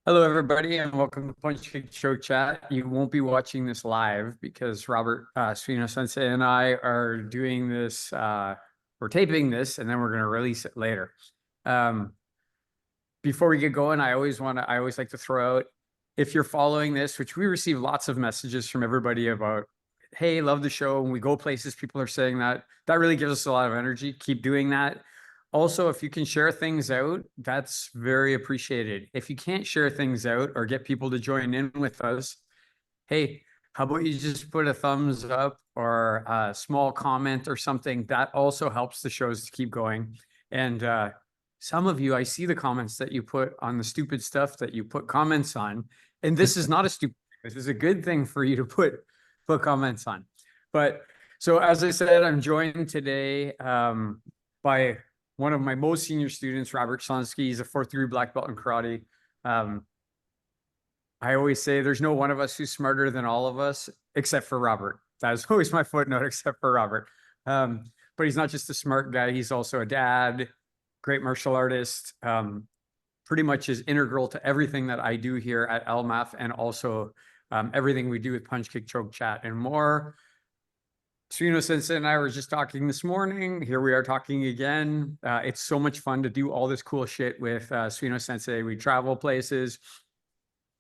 Hello, everybody, and welcome to Punch Kick Choke Chat. You won't be watching this live because Robert Suino Sensei and I are doing this. We're taping this, and then we're going to release it later. Before we get going, I always like to throw out, if you're following this, which we receive lots of messages from everybody about, hey, love the show. When we go places, people are saying that. That really gives us a lot of energy. Keep doing that. Also, if you can share things out, that's very appreciated. If you can't share things out or get people to join in with us, hey, how about you just put a thumbs up or a small comment or something? That also helps the shows to keep going. And some of you, I see the comments that you put on the stupid stuff that you put comments on. And this is not a stupid thing. This is a good thing for you to put comments on. But so as I said, I'm joined today by one of my most senior students, Robert Schlonsky. He's a 4th degree black belt in karate. I always say there's no one of us who's smarter than all of us, except for Robert. That is always my footnote, except for Robert. But he's not just a smart guy. He's also a dad, great martial artist, pretty much is integral to everything that I do here at LMAF and also everything we do with Punch Kick Choke Chat and more. Suino Sensei and I were just talking this morning. Here we are talking again. It's so much fun to do all this cool shit with Suino Sensei. We travel places,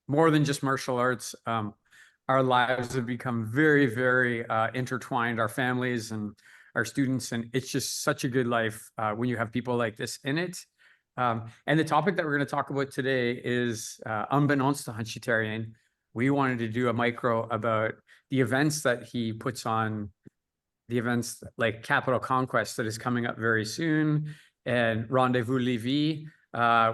more than just martial arts. Our lives have become very, very intertwined, our families and our students. And it's just such a good life when you have people like this in it. And the topic that we're going to talk about today is unbeknownst to Hanshi Therien. We wanted to do a micro about the events that he puts on, the events like Capital Conquest that is coming up very soon, and Rendez-Vous Lévis,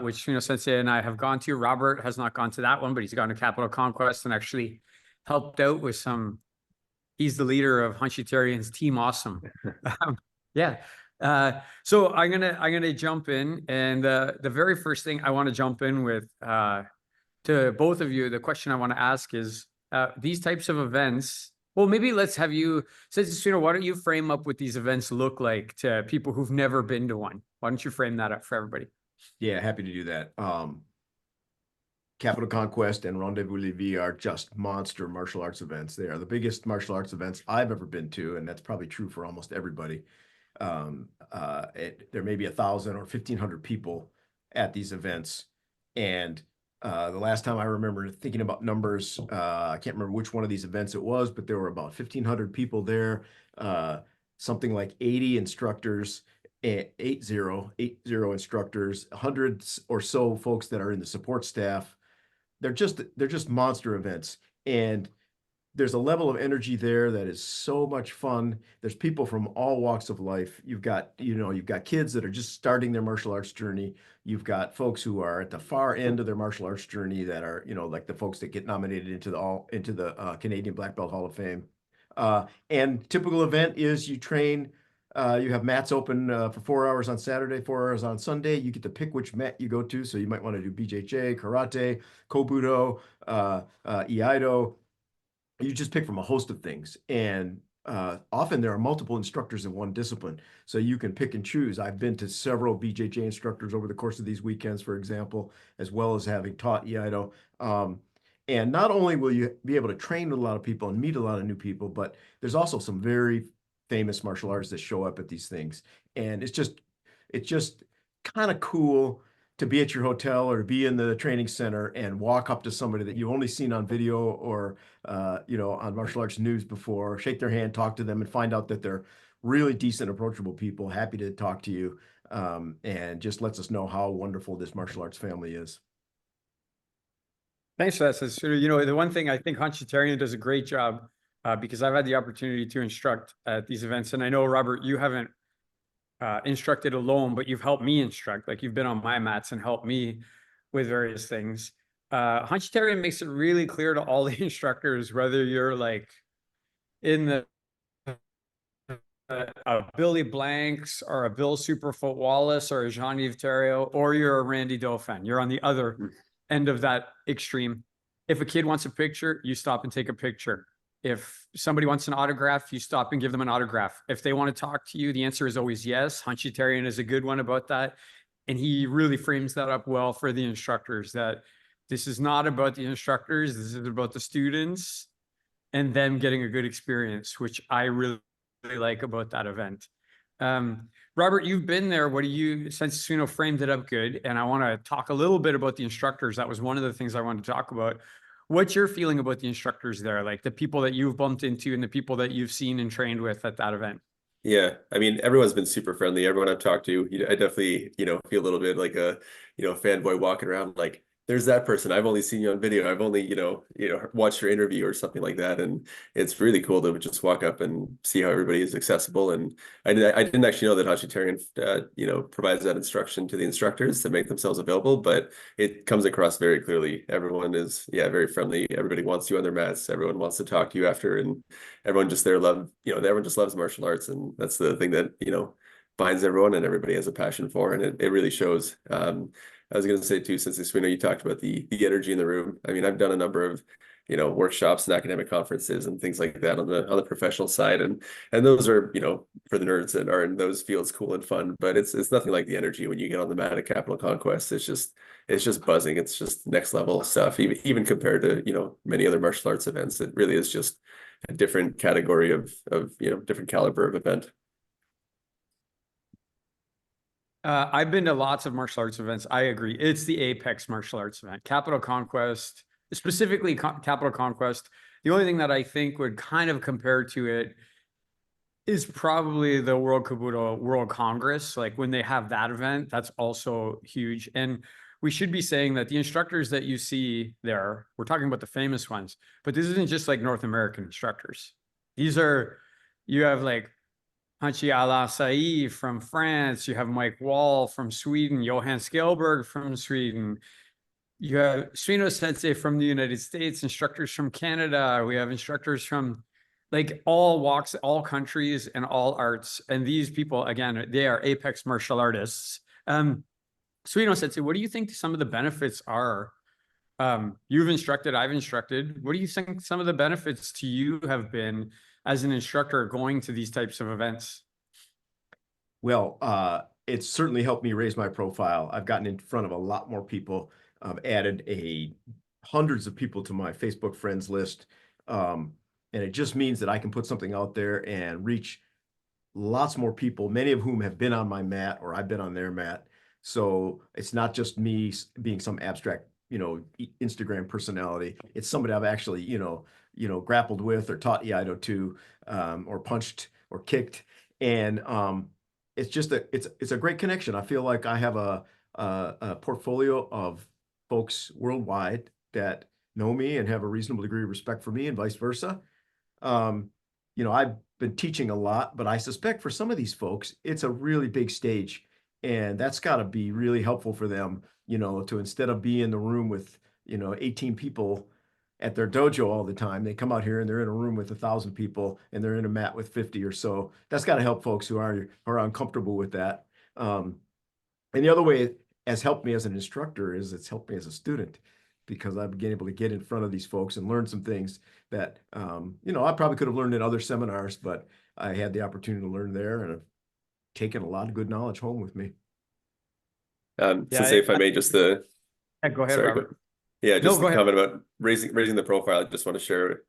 which Suino Sensei and I have gone to. Robert has not gone to that one, but he's gone to Capital Conquest and actually helped out with some. He's the leader of Hanshi Therien's Team Awesome. Yeah. So I'm gonna jump in, and the very first thing I want to jump in with to both of you, the question I want to ask is these types of events. Well, maybe let's have you, Suino, why don't you frame up what these events look like to people who've never been to one? Why don't you frame that up for everybody? Yeah, happy to do that. Capital Conquest and Rendezvous Lévis are just monster martial arts events. They are the biggest martial arts events I've ever been to, and that's probably true for almost everybody. There may be 1,000 or 1,500 people at these events, and the last time I remember thinking about numbers, I can't remember which one of these events it was, but there were about 1,500 people there, something like 80 instructors, 80 instructors, hundreds or so folks that are in the support staff. They're just monster events, and there's a level of energy there that is so much fun. There's people from all walks of life. You've got kids that are just starting their martial arts journey. You've got folks who are at the far end of their martial arts journey that are, like the folks that get nominated into the Canadian Black Belt Hall of Fame. And typical event is you train. You have mats open for 4 hours on Saturday, 4 hours on Sunday. You get to pick which mat you go to. So you might want to do BJJ, karate, kobudo, iaido. You just pick from a host of things, and often there are multiple instructors in one discipline, so you can pick and choose. I've been to several BJJ instructors over the course of these weekends, for example, as well as having taught iaido. And not only will you be able to train with a lot of people and meet a lot of new people, but there's also some very famous martial artists that show up at these things, and it's just kind of cool to be at your hotel or be in the training center and walk up to somebody that you've only seen on video or on martial arts news before, shake their hand, talk to them, and find out that they're really decent, approachable people, happy to talk to you, and just lets us know how wonderful this martial arts family is. Thanks for that, Suino. The one thing I think Hanshi Therien does a great job, because I've had the opportunity to instruct at these events, and I know, Robert, you haven't instructed alone, but you've helped me instruct. Like, you've been on my mats and helped me with various things. Hanshi Therien makes it really clear to all the instructors, whether you're like in the a Billy Blanks or a Bill Superfoot Wallace or a Jean-Yves Theriault, or you're a Randy Dauphin. You're on the other end of that extreme. If a kid wants a picture, you stop and take a picture. If somebody wants an autograph, you stop and give them an autograph. If they want to talk to you, the answer is always yes. Hanshi Therien is a good one about that. And he really frames that up well for the instructors, that This is not about the instructors. This is about the students and them getting a good experience, which I really like about that event. Robert, you've been there. What do you, since framed it up good, and I want to talk a little bit about the instructors. That was one of the things I wanted to talk about. What's your feeling about the instructors there? Like the people that you've bumped into and the people that you've seen and trained with at that event? Yeah, I mean, everyone's been super friendly. Everyone I've talked to, I definitely, feel a little bit like a, fanboy walking around like, there's that person. I've only seen you on video. I've only, watched your interview or something like that. And it's really cool to just walk up and see how everybody is accessible. And I didn't actually know that Hanshi Therien, provides that instruction to the instructors to make themselves available, but it comes across very clearly. Everyone is, very friendly. Everybody wants you on their mats. Everyone wants to talk to you after, and everyone just everyone just loves martial arts. And that's the thing that, binds everyone, and everybody has a passion for, and it really shows. I was going to say too, since you talked about the energy in the room. I mean, I've done a number of, workshops and academic conferences and things like that on the professional side, and those are, for the nerds that are in those fields, cool and fun. But it's nothing like the energy when you get on the mat at Capital Conquest. It's just buzzing. It's just next level stuff. Even compared to many other martial arts events, it really is just a different category of different caliber of event. I've been to lots of martial arts events. I agree. It's the apex martial arts event. Capital Conquest, specifically Capital Conquest. The only thing that I think would kind of compare to it is probably the World Kabuto World Congress. Like when they have that event, that's also huge. And we should be saying that the instructors that you see there, we're talking about the famous ones, but this isn't just like North American instructors. You have like Hanshi Sai from France, you have Mike Wall from Sweden, Johan Skelberg from Sweden, you have Suino Sensei from the United States, instructors from Canada, we have instructors from like all walks, all countries, and all arts. And these people, again, they are apex martial artists. Suino Sensei, what do you think some of the benefits are? You've instructed, I've instructed. What do you think some of the benefits to you have been as an instructor going to these types of events? Well, it's certainly helped me raise my profile. I've gotten in front of a lot more people. I've added hundreds of people to my Facebook friends list. And it just means that I can put something out there and reach lots more people, many of whom have been on my mat or I've been on their mat. So it's not just me being some abstract, Instagram personality. It's somebody I've actually, grappled with or taught Iaido to, or punched or kicked. And it's just it's a great connection. I feel like I have a portfolio of folks worldwide that know me and have a reasonable degree of respect for me, and vice versa. I've been teaching a lot, but I suspect for some of these folks, it's a really big stage, and that's got to be really helpful for them, to instead of being in the room with, 18 people at their dojo all the time, they come out here and they're in a room with 1,000 people and they're in a mat with 50 or so. That's got to help folks who are uncomfortable with that. And the other way it has helped me as an instructor is it's helped me as a student, because I've been able to get in front of these folks and learn some things that, I probably could have learned in other seminars, but I had the opportunity to learn there, and I've taken a lot of good knowledge home with me. Sensei, if I may, just go ahead, sorry, Robert. yeah, just No, the comment about raising the profile. I just want to share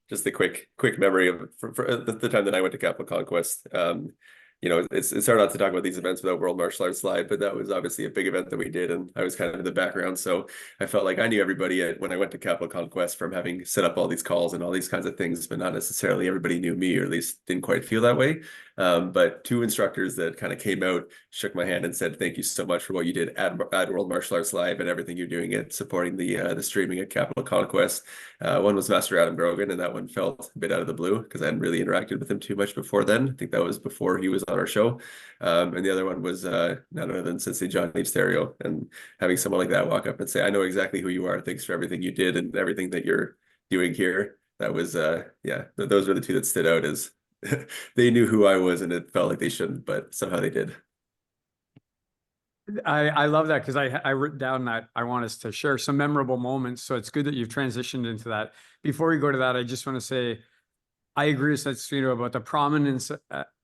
just the quick memory of for the time that I went to Capital Conquest. It's hard not to talk about these events without World Martial Arts Live, but that was obviously a big event that we did, and I was kind of in the background, so I felt like I knew everybody when I went to Capital Conquest from having set up all these calls and all these kinds of things, but not necessarily everybody knew me, or at least didn't quite feel that way. But two instructors that kind of came out, shook my hand and said, thank you so much for what you did at World Martial Arts Live and everything you're doing at supporting the streaming at Capital Conquest. One was Master Adam Grogan, and that one felt a bit out of the blue because I hadn't really interacted with him too much before then. I think that was before he was on our show. And the other one was none other than Sensei John Therien, and having someone like that walk up and say, I know exactly who you are. Thanks for everything you did and everything that you're doing here. That was, those were the two that stood out as they knew who I was, and it felt like they shouldn't, but somehow they did. I love that, because I wrote down that I want us to share some memorable moments. So it's good that you've transitioned into that. Before we go to that, I just want to say, I agree with Setsuno about the prominence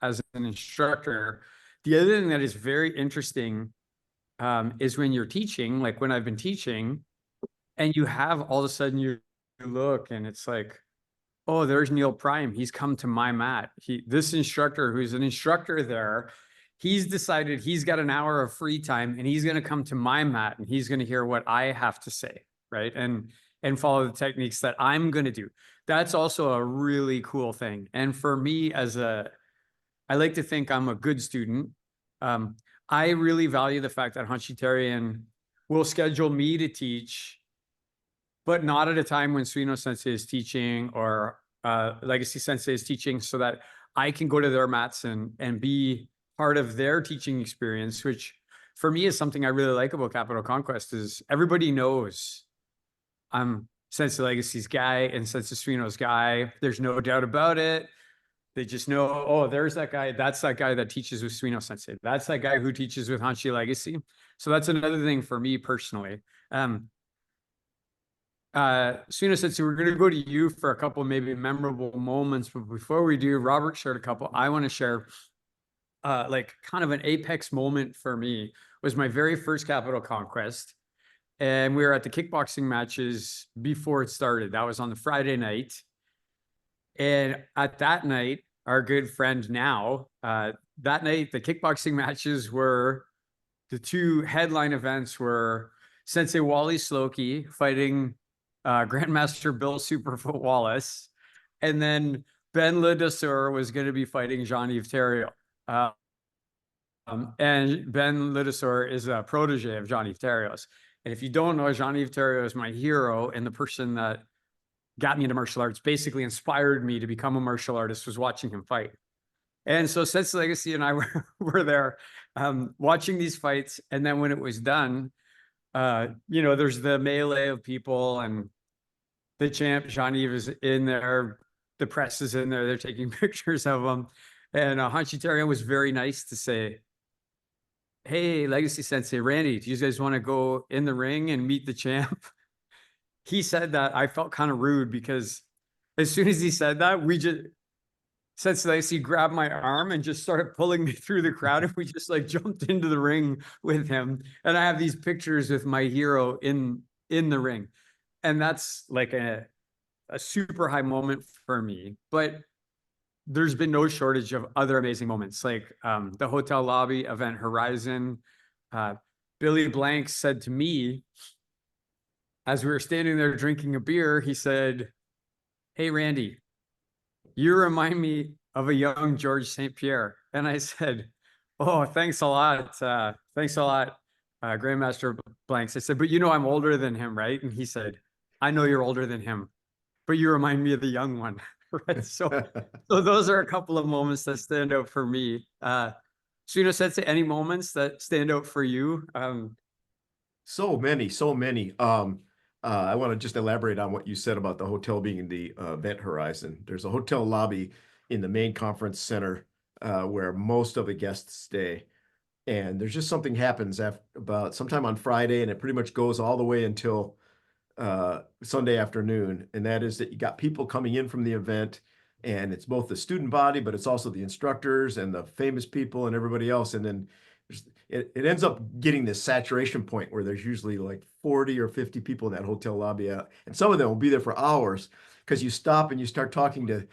as an instructor. The other thing that is very interesting is when you're teaching, like when I've been teaching, And you have all of a sudden you look and it's like, oh, there's Neil Prime. He's come to my mat. This instructor who's an instructor there, he's decided he's got an hour of free time and he's going to come to my mat and he's going to hear what I have to say, right? And follow the techniques that I'm going to do. That's also a really cool thing. And for me I like to think I'm a good student. I really value the fact that Hanshi Therien will schedule me to teach, but not at a time when Suino Sensei is teaching or Legacy Sensei is teaching, so that I can go to their mats and be part of their teaching experience, which for me is something I really like about Capital Conquest. Is everybody knows I'm Sensei Legacy's guy and Sensei Suino's guy. There's no doubt about it. They just know, oh, there's that guy. That's that guy that teaches with Suino Sensei. That's that guy who teaches with Hanshi Legacy. So that's another thing for me personally. Suino Sensei, we're going to go to you for a couple maybe memorable moments, but before we do, Robert shared a couple. I want to share like kind of an apex moment for me was my very first Capital Conquest. And we were at the kickboxing matches before it started. That was on the Friday night. And at that night, our good friend now, that night, the kickboxing matches were, the two headline events were Sensei Wally Slokey fighting Grandmaster Bill Superfoot Wallace. And then Ben Ledesseur was going to be fighting Jean-Yves Theriot. And Ben Ledesseur is a protege of Jean-Yves Theriot. And if you don't know, Jean-Yves Theriot is my hero and the person that got me into martial arts, basically inspired me to become a martial artist, was watching him fight. And so Sensei Legacy and I were there watching these fights. And then when it was done, there's the melee of people and the champ, Jean-Yves, is in there. The press is in there. They're taking pictures of him. And Hanshi Therien was very nice to say, hey, Legacy Sensei, Randy, do you guys want to go in the ring and meet the champ? He said that. I felt kind of rude because as soon as he said that, Sensei Legacy grabbed my arm and just started pulling me through the crowd. And we just like jumped into the ring with him. And I have these pictures with my hero in the ring. And that's like a super high moment for me. But there's been no shortage of other amazing moments, like the hotel lobby Event Horizon. Billy Blank said to me, as we were standing there drinking a beer, he said, hey, Randy, you remind me of a young George St. Pierre. And I said, oh, thanks a lot. Thanks a lot, Grandmaster Blanks. I said, but I'm older than him, right? And he said, I know you're older than him, but you remind me of the young one. Right. So those are a couple of moments that stand out for me. Suino Sensei, any moments that stand out for you? So many. I want to just elaborate on what you said about the hotel being in the Event Horizon. There's a hotel lobby in the main conference center where most of the guests stay. And there's just something happens about sometime on Friday, and it pretty much goes all the way until Sunday afternoon. And that is that you got people coming in from the event, and it's both the student body, but it's also the instructors and the famous people and everybody else. And then it ends up getting this saturation point where there's usually like 40 or 50 people in that hotel lobby, and some of them will be there for hours because you stop and you start talking to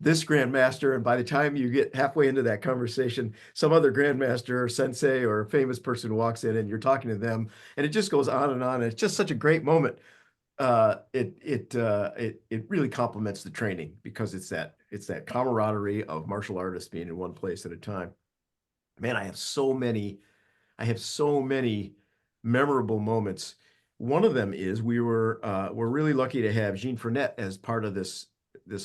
this grandmaster, and by the time you get halfway into that conversation, some other grandmaster or sensei or famous person walks in and you're talking to them, and it just goes on and on. And it's just such a great moment. It really complements the training because it's that camaraderie of martial artists being in one place at a time. Man, I have so many memorable moments. One of them is we're really lucky to have Jean Fournette as part of this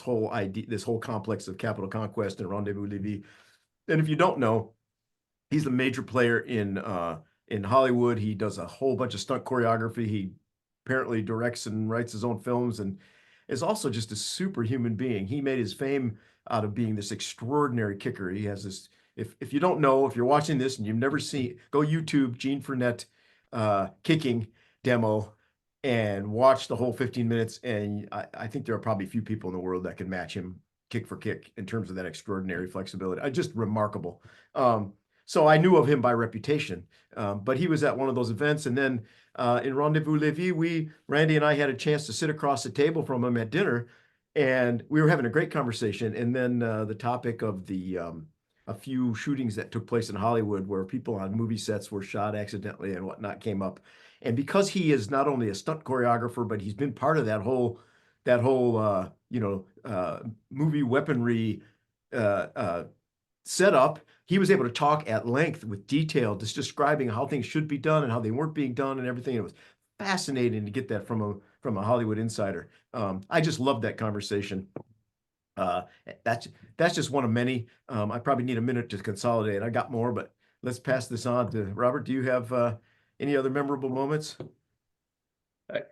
whole complex of Capital Conquest and Rendez-Vous Lévis. And if you don't know, he's a major player in Hollywood. He does a whole bunch of stunt choreography. He apparently directs and writes his own films and is also just a superhuman being. He made his fame out of being this extraordinary kicker. He has this, if you don't know, if you're watching this and you've never seen, go YouTube Jean Fournette kicking demo and watch the whole 15 minutes. And I think there are probably a few people in the world that can match him kick for kick in terms of that extraordinary flexibility. Just remarkable. So I knew of him by reputation, but he was at one of those events. And then in Rendez-Vous Lévis, Randy and I had a chance to sit across the table from him at dinner, and we were having a great conversation. And then the topic of a few shootings that took place in Hollywood where people on movie sets were shot accidentally and whatnot came up. And because he is not only a stunt choreographer, but he's been part of that whole movie weaponry setup, he was able to talk at length with detail, just describing how things should be done and how they weren't being done and everything. It was fascinating to get that from a Hollywood insider. I just loved that conversation. That's just one of many. I probably need a minute to consolidate. I got more, but let's pass this on to Robert. Do you have any other memorable moments?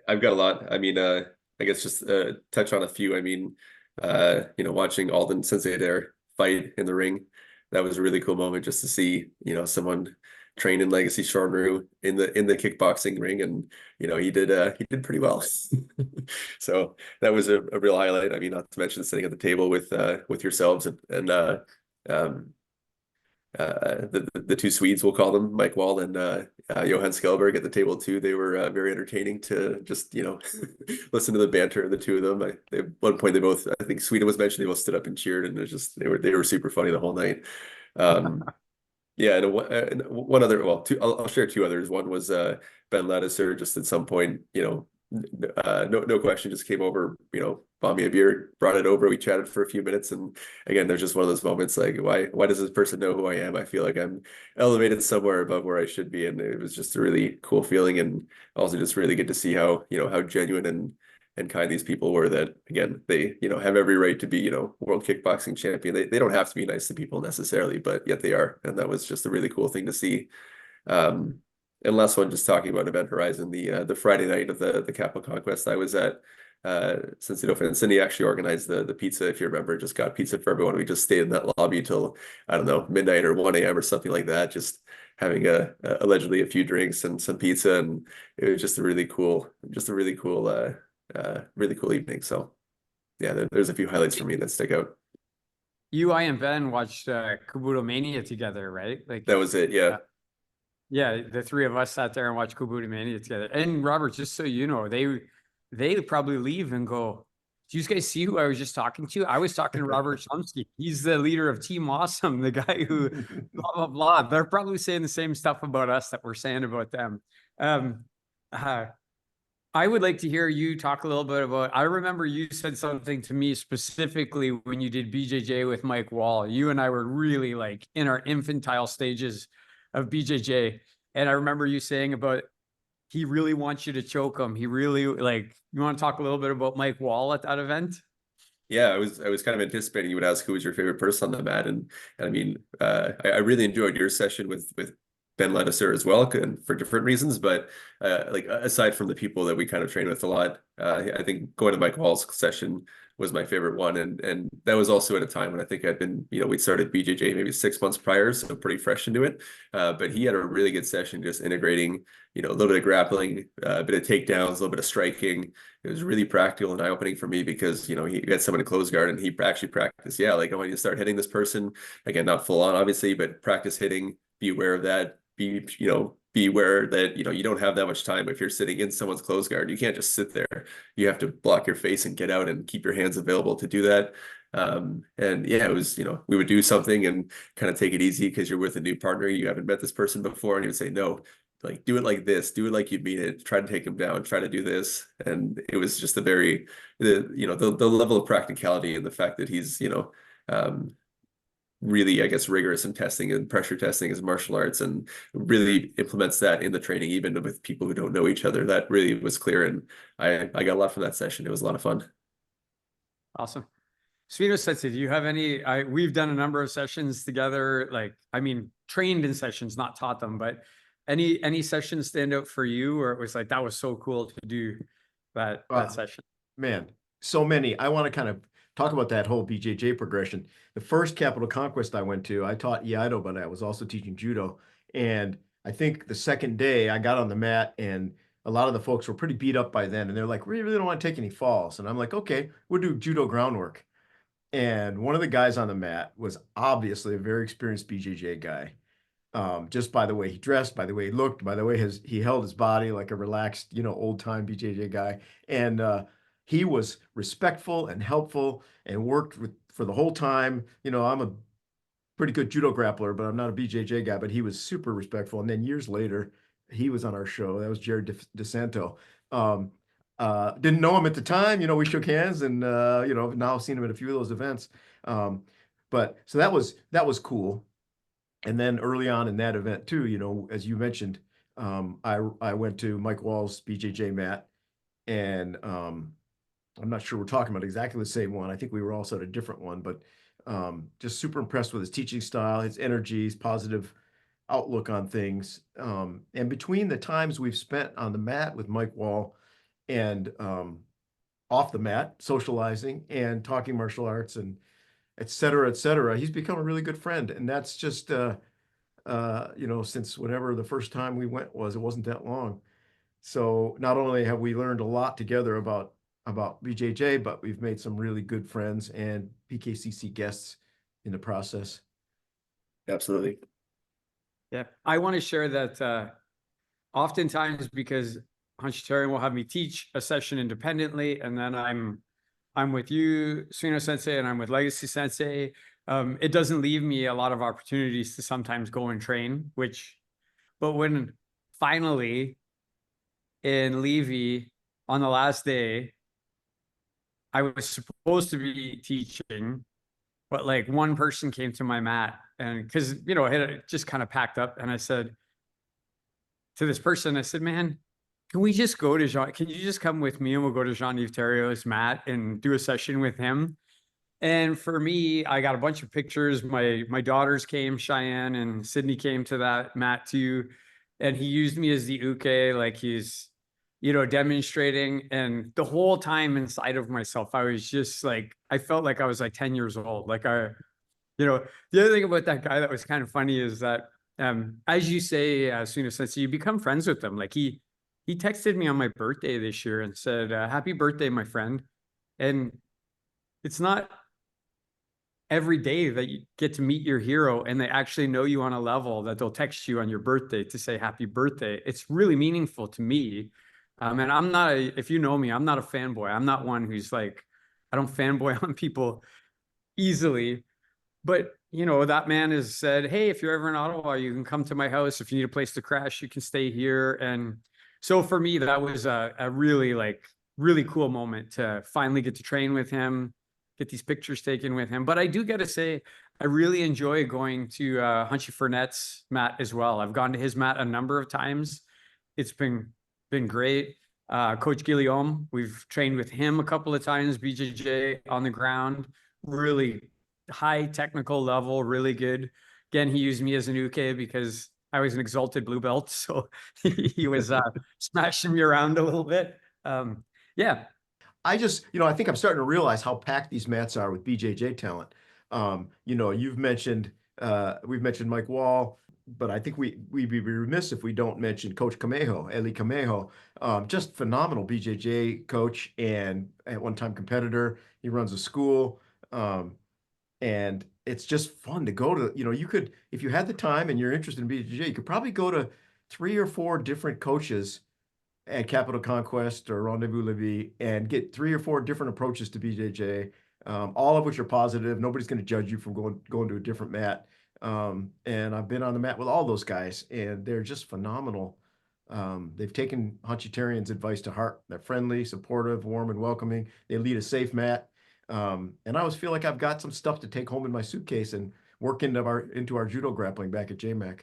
I've got a lot. I mean, I guess just touch on a few. I mean, watching Alden Sensei there fight in the ring, that was a really cool moment just to see, someone trained in Legacy Shortru in the kickboxing ring, and he did pretty well. So that was a real highlight. I mean, not to mention sitting at the table with yourselves and the two Swedes, we'll call them, Mike Wall and Johan Skellberg at the table too. They were very entertaining to just listen to the banter of the two of them. At one point they both, I think Sweden was mentioned, they both stood up and cheered, and it was just they were super funny the whole night. Yeah, and one other, well, two, I'll share two others. One was Ben Ladisser, just at some point, no question, just came over, bought me a beer, brought it over. We chatted for a few minutes, and again, there's just one of those moments like, why does this person know who I am? I feel like I'm elevated somewhere above where I should be, and it was just a really cool feeling, and also just really good to see how how genuine and kind these people were. That again, they have every right to be world kickboxing champion. They don't have to be nice to people necessarily, but yet they are, and that was just a really cool thing to see. And last one, just talking about Event Horizon, the Friday night of the Capital Conquest I was at, since Cindy actually organized the pizza, if you remember, just got pizza for everyone. We just stayed in that lobby till, I don't know, midnight or 1 a.m. or something like that, just having allegedly a few drinks and some pizza, and it was just a really cool evening. So yeah, there's a few highlights for me that stick out. You, I, and Ben watched Kabuto Mania together, right? Like That was it, yeah. Yeah, the three of us sat there and watched Kabuto Mania together. And Robert, just so you know, they probably leave and go, "Do you guys see who I was just talking to? I was talking to Robert Chomsky. He's the leader of Team Awesome, the guy who blah blah blah." They're probably saying the same stuff about us that we're saying about them. I would like to hear you talk a little bit about, I remember you said something to me specifically when you did BJJ with Mike Wall. You and I were really like in our infantile stages of BJJ. And I remember you saying about, he really wants you to choke him. He really you want to talk a little bit about Mike Wall at that event? Yeah, I was kind of anticipating you would ask who was your favorite person on the mat, and I mean, I really enjoyed your session with Ben Ladisser as well, and for different reasons. But aside from the people that we kind of train with a lot, I think going to Mike Wall's session was my favorite one, and that was also at a time when I think I'd been, we started BJJ maybe 6 months prior, so pretty fresh into it. But he had a really good session, just integrating, a little bit of grappling, a bit of takedowns, a little bit of striking. It was really practical and eye-opening for me because, he had someone to close guard, and he actually practiced. Yeah, like I want you to start hitting this person, again, not full on, obviously, but practice hitting, be aware of that. Be aware that you don't have that much time. If you're sitting in someone's close guard, you can't just sit there. You have to block your face and get out and keep your hands available to do that. And yeah, it was, we would do something and kind of take it easy because you're with a new partner, you haven't met this person before, and he would say, no, like do it like this, do it like you mean it, try to take him down, try to do this. And it was just the level of practicality, and the fact that he's really, I guess, rigorous in testing and pressure testing his martial arts, and really implements that in the training, even with people who don't know each other. That really was clear, and I got a lot from that session. It was a lot of fun. Awesome. Svino Setsi, do you have any, we've done a number of sessions together, trained in sessions, not taught them, but any sessions stand out for you, or it was like, that was so cool to do that session? Man, so many. I want to kind of talk about that whole BJJ progression. The first Capital Conquest I went to, I taught Iaido, but I was also teaching judo. And I think the second day I got on the mat, and a lot of the folks were pretty beat up by then. And they're like, we really don't want to take any falls. And I'm like, okay, we'll do judo groundwork. And one of the guys on the mat was obviously a very experienced BJJ guy. just by the way he dressed, by the way he looked, by the way he held his body like a relaxed, old time BJJ guy. And he was respectful and helpful and worked for the whole time. I'm a pretty good judo grappler, but I'm not a BJJ guy, but he was super respectful. And then years later, he was on our show. That was Jared DeSanto. Didn't know him at the time. We shook hands and, now I've seen him at a few of those events. But so that was cool. And then early on in that event too, as you mentioned, I went to Mike Wall's BJJ mat, and I'm not sure we're talking about exactly the same one. I think we were also at a different one, but just super impressed with his teaching style, his energy, his positive outlook on things. And between the times we've spent on the mat with Mike Wall and off the mat, socializing and talking martial arts and et cetera, he's become a really good friend. And that's just, since whenever the first time we went it wasn't that long. So not only have we learned a lot together about BJJ, but we've made some really good friends and PKCC guests in the process. Absolutely. Yeah, I want to share that oftentimes, because Hanshi Therien will have me teach a session independently, and then I'm with you, Suino Sensei, and I'm with Legacy Sensei. It doesn't leave me a lot of opportunities to sometimes go and train, but when finally in Lévis on the last day, I was supposed to be teaching, but like one person came to my mat, and because, I had just kind of packed up, and I said to this person, I said, man, can we just go to Jean? Can you just come with me and we'll go to Jean-Yves Thériault's mat and do a session with him? And for me, I got a bunch of pictures. My daughters came, Cheyenne and Sydney came to that mat too. And he used me as the uke, like he's, demonstrating. And the whole time inside of myself, I was just like, I felt like I was like 10 years old. Like the other thing about that guy that was kind of funny is that, as you say, Suino Sensei, you become friends with them. Like he texted me on my birthday this year and said, happy birthday, my friend. And it's not every day that you get to meet your hero and they actually know you on a level that they'll text you on your birthday to say happy birthday. It's really meaningful to me. And I'm not, if you know me, I'm not a fanboy. I'm not one who's like, I don't fanboy on people easily. But, that man has said, hey, if you're ever in Ottawa, you can come to my house. If you need a place to crash, you can stay here. And so for me, that was a really cool moment to finally get to train with him, get these pictures taken with him. But I do got to say, I really enjoy going to Hanshi Fournette's mat as well. I've gone to his mat a number of times. It's been great. Coach Guillaume, we've trained with him a couple of times, BJJ on the ground, really high technical level, really good. Again, he used me as an uke because I was an exalted blue belt. So he was smashing me around a little bit. Yeah. I just, I think I'm starting to realize how packed these mats are with BJJ talent. You've mentioned, we've mentioned Mike Wall, but I think we'd be remiss if we don't mention Coach Camejo, Eli Camejo, just phenomenal BJJ coach and at one time competitor. He runs a school, and it's just fun to go to. You could, if you had the time and you're interested in BJJ, you could probably go to 3 or 4 different coaches at Capital Conquest or Rendez-Vous Lévis and get 3 or 4 different approaches to BJJ, all of which are positive. Nobody's going to judge you from going to a different mat. And I've been on the mat with all those guys, and they're just phenomenal. They've taken Hanshi Therien's advice to heart. They're friendly, supportive, warm, and welcoming. They lead a safe mat. And I always feel like I've got some stuff to take home in my suitcase and work into our judo grappling back at JMAC.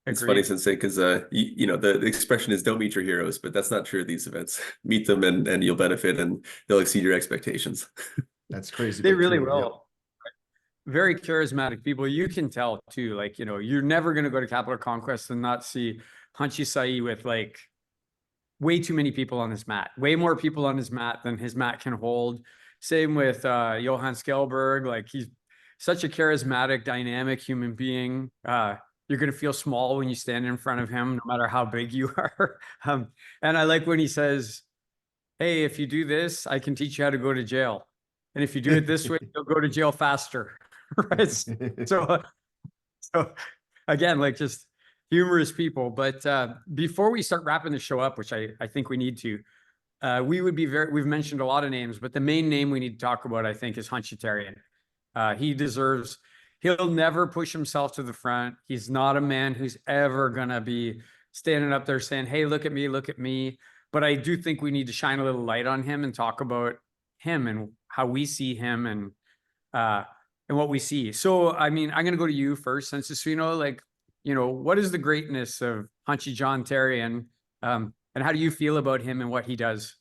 It's funny, Sensei, because the expression is don't meet your heroes, but that's not true at these events. Meet them and you'll benefit and they'll exceed your expectations. That's crazy. They really will. Yep. Very charismatic people. You can tell too, like, you're never going to go to Capital Conquest and not see Hanshi Sai with like way too many people on his mat, way more people on his mat than his mat can hold. Same with Johan Skjelberg. Like, he's such a charismatic, dynamic human being. You're going to feel small when you stand in front of him, no matter how big you are. And I like when he says, hey, if you do this, I can teach you how to go to jail. And if you do it this way, you'll go to jail faster. Right? So again, like just humorous people. But before we start wrapping the show up, which I think we need to, we've mentioned a lot of names, but the main name we need to talk about, I think, is Hanshi Therien. He'll never push himself to the front. He's not a man who's ever going to be standing up there saying, hey, look at me, look at me. But I do think we need to shine a little light on him and talk about him and how we see him and what we see. So, I mean, I'm going to go to you first, Sensasuino, like, what is the greatness of Hanshi John Therien? And how do you feel about him and what he does?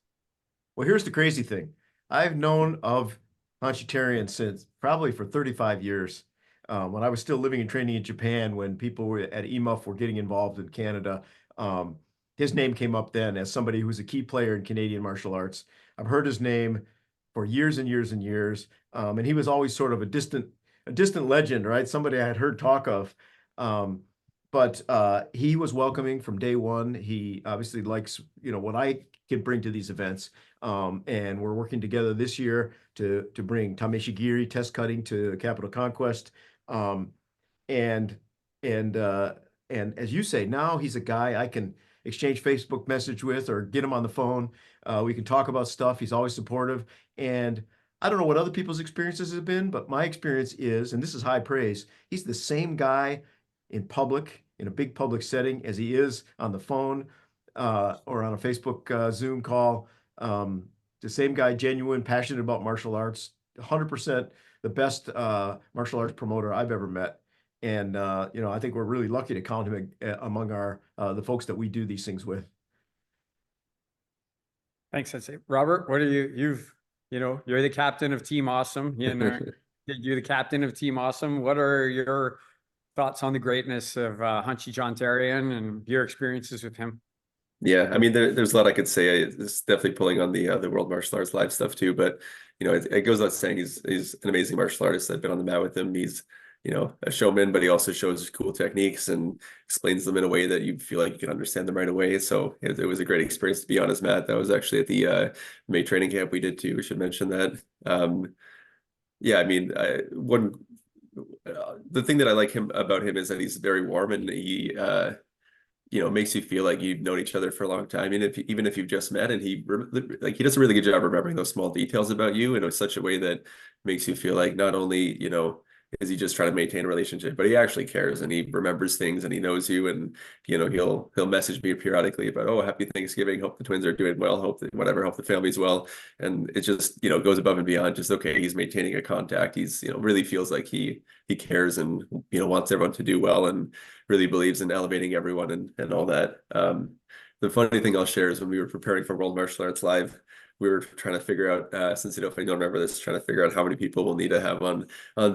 Well, here's the crazy thing. I've known of Hanshi Therien since probably for 35 years. When I was still living and training in Japan, when people were at EMUF were getting involved in Canada, his name came up then as somebody who was a key player in Canadian martial arts. I've heard his name for years and years and years, and he was always sort of a distant legend, right? Somebody I had heard talk of. But he was welcoming from day one. He obviously likes, what I can bring to these events. And we're working together this year to bring Tameshigiri test cutting to Capital Conquest. And as you say, now he's a guy I can exchange Facebook message with or get him on the phone. We can talk about stuff. He's always supportive. And I don't know what other people's experiences have been, but my experience is, and this is high praise, he's the same guy in public, in a big public setting, as he is on the phone or on a Facebook Zoom call. The same guy, genuine, passionate about martial arts, 100% the best martial arts promoter I've ever met. And, I think we're really lucky to count him among the folks that we do these things with. Thanks, Sensei. Robert, what are you're the captain of Team Awesome. You're the captain of Team Awesome. What are your thoughts on the greatness of Hanshi John Therien and your experiences with him? Yeah, I mean, there's a lot I could say. It's definitely pulling on the World Martial Arts Live stuff too. But it goes without saying he's an amazing martial artist. I've been on the mat with him. He's a showman, but he also shows cool techniques and explains them in a way that you feel like you can understand them right away. So it was a great experience to be on his mat. That was actually at the May training camp we did too. We should mention that. Yeah, I mean, the thing that I like about him is that he's very warm and he makes you feel like you've known each other for a long time. And even if you've just met, and he does a really good job remembering those small details about you in such a way that makes you feel like not only, is he just trying to maintain a relationship, but he actually cares and he remembers things and he knows you. And, he'll message me periodically about, oh, happy Thanksgiving. Hope the twins are doing well. Hope the family's well. And it just, goes above and beyond just, okay, he's maintaining a contact. He's, really feels like he cares and, wants everyone to do well and really believes in elevating everyone and all that. The funny thing I'll share is when we were preparing for World Martial Arts Live, we were trying to figure out, since if you don't remember this, trying to figure out how many people we'll need to have on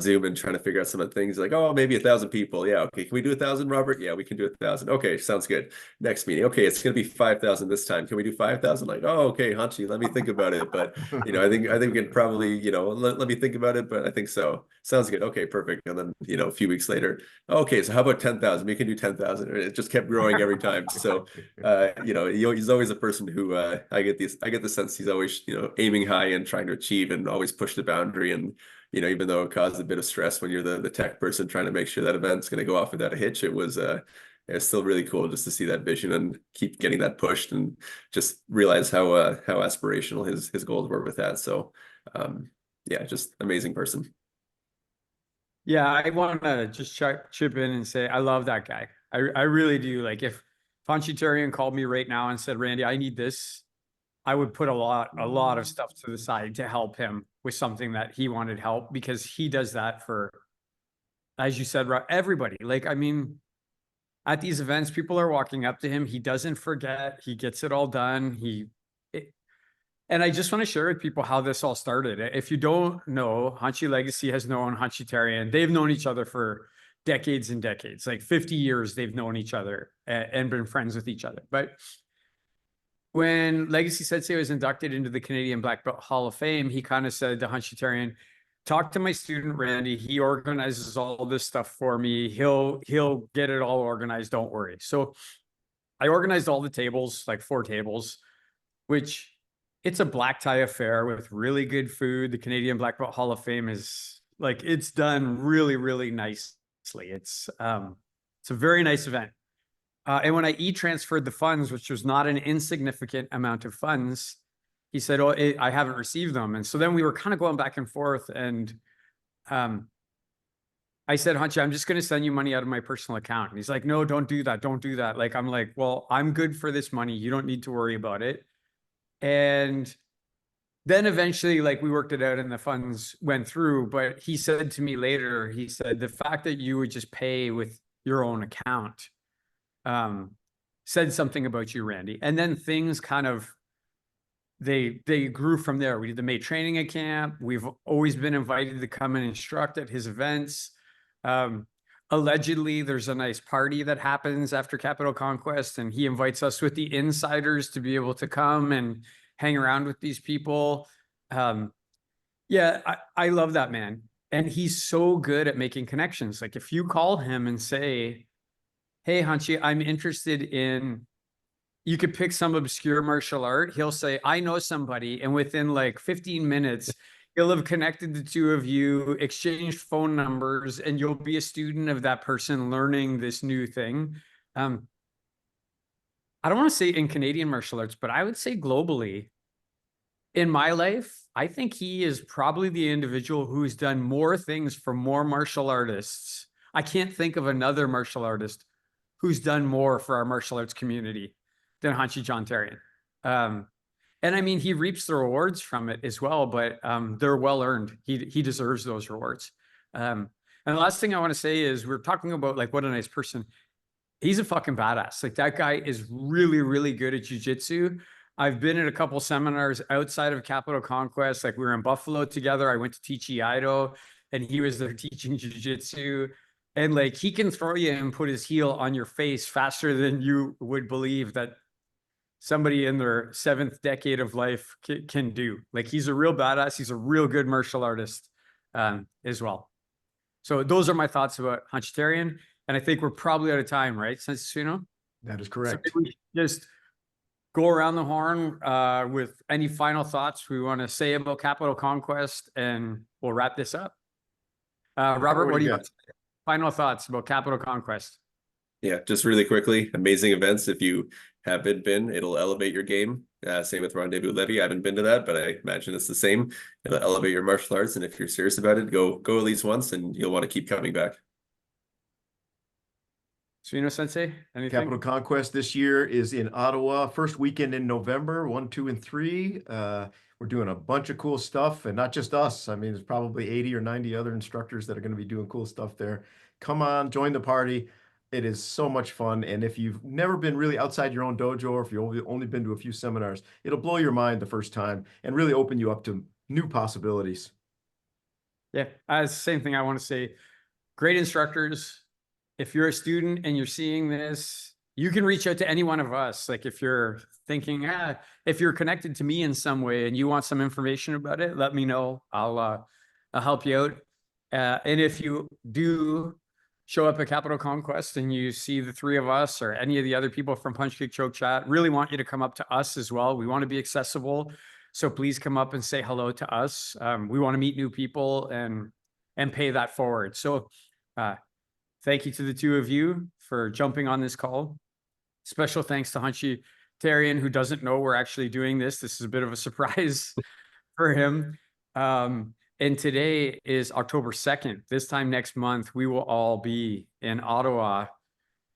Zoom and trying to figure out some of the things like, oh, maybe 1,000 people. Yeah. Okay. Can we do 1,000, Robert? Yeah, we can do 1,000. Okay. Sounds good. Next meeting. Okay. It's going to be 5,000 this time. Can we do 5,000? Like, oh, okay, Hanshi, let me think about it. But, I think we can probably, let me think about it, but I think so. Sounds good. Okay, perfect. And then, a few weeks later, okay, so how about 10,000? We can do 10,000. It just kept growing every time. So, he's always a person who I get the sense he's always, aiming high and trying to achieve and always push the boundary. And, even though it caused a bit of stress when you're the tech person trying to make sure that event's going to go off without a hitch, it's still really cool just to see that vision and keep getting that pushed and just realize how aspirational his goals were with that. So, yeah, just amazing person. Yeah, I want to just chip in and say I love that guy. I really do. Like if Hanshi Therien called me right now and said, Randy, I need this, I would put a lot of stuff to the side to help him with something that he wanted help, because he does that for, as you said, everybody. Like, I mean, at these events, people are walking up to him. He doesn't forget. He gets it all done. And I just want to share with people how this all started. If you don't know, Hanshi Legacy has known Hanshi Therien. They've known each other for decades and decades, like 50 years they've known each other and been friends with each other. But when Legacy Sensei was inducted into the Canadian Black Belt Hall of Fame, he kind of said to Hanshi Therien, talk to my student Randy. He organizes all this stuff for me. He'll get it all organized. Don't worry. So I organized all the tables, like 4 tables, which it's a black tie affair with really good food. The Canadian Black Belt Hall of Fame is like, it's done really, really nicely. It's It's a very nice event. And when I e-transferred the funds, which was not an insignificant amount of funds, he said, "Oh, I haven't received them." And so then we were kind of going back and forth. And I said, "Hanshi, I'm just going to send you money out of my personal account." And he's like, "No, don't do that. Don't do that." Like, I'm like, "Well, I'm good for this money. You don't need to worry about it." And then eventually, like, we worked it out and the funds went through. But he said to me later, he said, "The fact that you would just pay with your own account said something about you, Randy." And then things kind of, they grew from there. We did the May training at camp. We've always been invited to come and instruct at his events. Allegedly, there's a nice party that happens after Capital Conquest, and he invites us with the insiders to be able to come and hang around with these people. Yeah, I love that man. And he's so good at making connections. Like, if you call him and say, "Hey, Hanshi, I'm interested in," you could pick some obscure martial art. He'll say, "I know somebody." And within like 15 minutes, he'll have connected the two of you, exchanged phone numbers, and you'll be a student of that person learning this new thing. I don't want to say in Canadian martial arts, but I would say globally. In my life, I think he is probably the individual who's done more things for more martial artists. I can't think of another martial artist who's done more for our martial arts community than Hanshi John Therien. And I mean, he reaps the rewards from it as well, but they're well earned. He deserves those rewards. And the last thing I want to say is, we're talking about like what a nice person. He's a fucking badass. Like, that guy is really, really good at jujitsu. I've been at a couple seminars outside of Capital Conquest. Like, we were in Buffalo together. I went to teach Iaido, and he was there teaching jujitsu. And like, he can throw you and put his heel on your face faster than you would believe that somebody in their 7th decade of life can do. Like, he's a real badass. He's a real good martial artist as well. So those are my thoughts about Hanshi Therien. And I think we're probably out of time, right, Sensei? That is So correct. maybe we should just go around the horn with any final thoughts we want to say about Capital Conquest, and we'll wrap this up. Robert, what do you got? Final thoughts about Capital Conquest? Yeah, just really quickly, amazing events. If you haven't been, it'll elevate your game. Same with Rendez-Vous Lévis. I haven't been to that, but I imagine it's the same. It'll elevate your martial arts, and if you're serious about it, go at least once, and you'll want to keep coming back. Suino Sensei, anything? Capital Conquest this year is in Ottawa, first weekend in November, 1, 2, and 3. We're doing a bunch of cool stuff, and not just us. I mean, there's probably 80 or 90 other instructors that are going to be doing cool stuff there. Come on, join the party. It is so much fun. And if you've never been really outside your own dojo, or if you've only been to a few seminars, it'll blow your mind the first time and really open you up to new possibilities. Yeah, same thing I want to say. Great instructors. If you're a student and you're seeing this, you can reach out to any one of us. Like, if you're thinking, if you're connected to me in some way and you want some information about it, let me know. I'll help you out. And if you do show up at Capital Conquest and you see the three of us or any of the other people from Punch Kick Choke Chat, really want you to come up to us as well. We want to be accessible. So please come up and say hello to us. We want to meet new people and pay that forward. So thank you to the two of you for jumping on this call. Special thanks to Hanshi Therien, who doesn't know we're actually doing this. This is a bit of a surprise for him. And today is October 2nd. This time next month, we will all be in Ottawa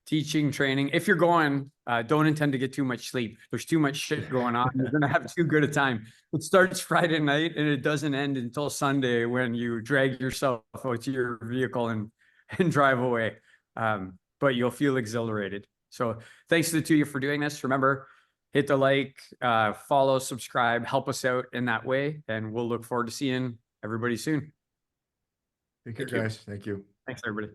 teaching, training. If you're going, don't intend to get too much sleep. There's too much shit going on. You're going to have too good a time. It starts Friday night and it doesn't end until Sunday, when you drag yourself out to your vehicle and drive away. But you'll feel exhilarated. So thanks to the two of you for doing this. Remember, hit the like, follow, subscribe, help us out in that way. And we'll look forward to seeing everybody soon. Take care, guys. Thank you. Thanks, everybody.